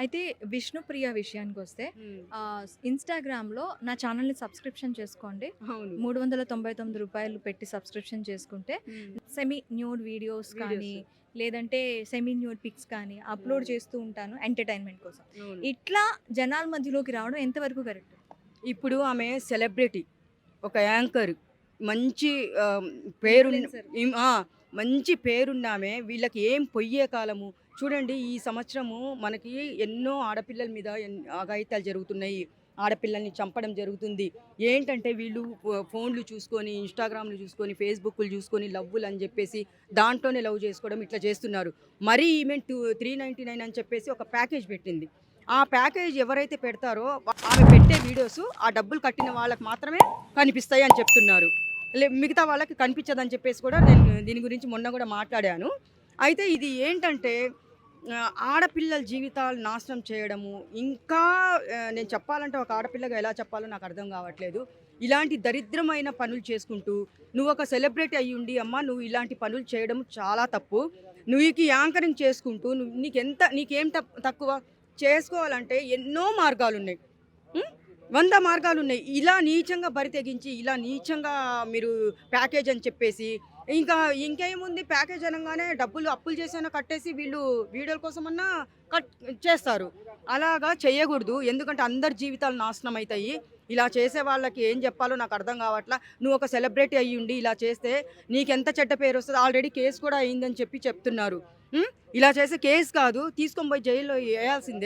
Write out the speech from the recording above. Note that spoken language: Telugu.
అయితే విష్ణుప్రియ విషయానికొస్తే హ్మ్. ఇన్‌స్టాగ్రామ్‌లో నా ఛానల్‌ని సబ్స్క్రిప్షన్ చేసుకోండి. అవును. రూ. 399 పెట్టి సబ్స్క్రిప్షన్ చేసుకుంటే హ్మ్. సెమీ న్యూడ్ వీడియోస్ కానీ, వీడియోస్. లేదంటే సెమీ న్యూడ్ పిక్స్ కానీ అప్‌లోడ్ హ్మ్. చేస్తూ ఉంటాను ఎంటర్‌టైన్‌మెంట్ కోసం. అవును. ఇట్లా జనాల మధ్యలోకి రావడం ఎంతవరకు కరెక్ట్? ఇప్పుడు ఆమె సెలబ్రిటీ. ఒక యాంకర్. మంచి ఆహ్, పేరున్న ఇన్‌ఫ్లుయెన్సర్. ఆ! మంచి పేరున్నామె. వీళ్ళకి ఏం పొయ్యే కాలము. చూడండి ఈ సంవత్సరము మనకి ఎన్నో ఆడపిల్లల మీద అఘాయిత్యాలు జరుగుతున్నాయి. ఆడపిల్లల్ని చంపడం జరుగుతుంది. ఏంటంటే వీళ్ళు ఫోన్‌లు చూసుకొని, ఇన్‌స్టాగ్రామ్‌లు చూసుకొని, ఫేస్‌బుక్‌లు చూసుకొని లవ్వులని జెప్పేసి దాంట్లోనే లవ్ చేసుకోవడం ఇట్లా చేస్తున్నారు. మరీ ఈమె 399 అని చెప్పేసి ఒక ప్యాకేజ్ పెట్టింది. ఆ ప్యాకేజ్ ఎవరైతే పెడతారో ఆమె పెట్టే వీడియోస్ ఆ డబ్బులు కట్టిన వాళ్ళకి మాత్రమే కనిపిస్తాయి అని చెప్తున్నారు. మిగతా వాళ్ళకి కనిపించదని చెప్పేసి కూడా నేను దీని గురించి మొన్న కూడా మాట్లాడాను. అయితే ఇది ఏంటంటే ఆడపిల్లల జీవితాలు నాశనం చేయడము, ఇంకా నేను చెప్పాలంటే ఒక ఆడపిల్లగా ఎలా చెప్పాలో నాకు అర్థం కావట్లేదు. ఇలాంటి దరిద్రమైన పనులు చేసుకుంటూ, నువ్వొక సెలబ్రిటీ అయ్యుండి, అమ్మ నువ్వు ఇలాంటి పనులు చేయడం చాలా తప్పు. నువ్వు యాంకరింగ్ చేసుకుంటూ నీకేం తక్కువ? చేసుకోవాలంటే ఎన్నో మార్గాలున్నాయి. హ్మ్. 100 మార్గాలున్నాయి. ఇలా నీచంగా బరి తెగించి, ఇలా నీచంగా మీరు ప్యాకేజ్ అని చెప్పేసి, ఇంకా ఇంకేముంది ప్యాకేజ్ అనంగానే డబ్బులు అప్పులు చేసైనా కట్టేసి వీళ్ళు వీడియోల కోసమన్నా కట్ చేస్తారు. అలాగా చేయగూడదు. ఎందుకంటే అందరి జీవితాలు నాశనం అయితాయి. ఇలా చేసే వాళ్ళకి ఏం జెప్పాలో నాకు అర్థం గావట్ల. నువ్వొక సెలబ్రిటీ అయ్యుండి ఇలా చేస్తే నీకెంత చెడ్డ పేరొస్తది. ఆల్రెడీ కేస్ కూడా అయిందని చెప్తున్నారు. హ్మ్. ఇలా చేస్తే కేస్ కాదు తీసుకొని పోయి జైల్‌లో ఏయాల్సిందే.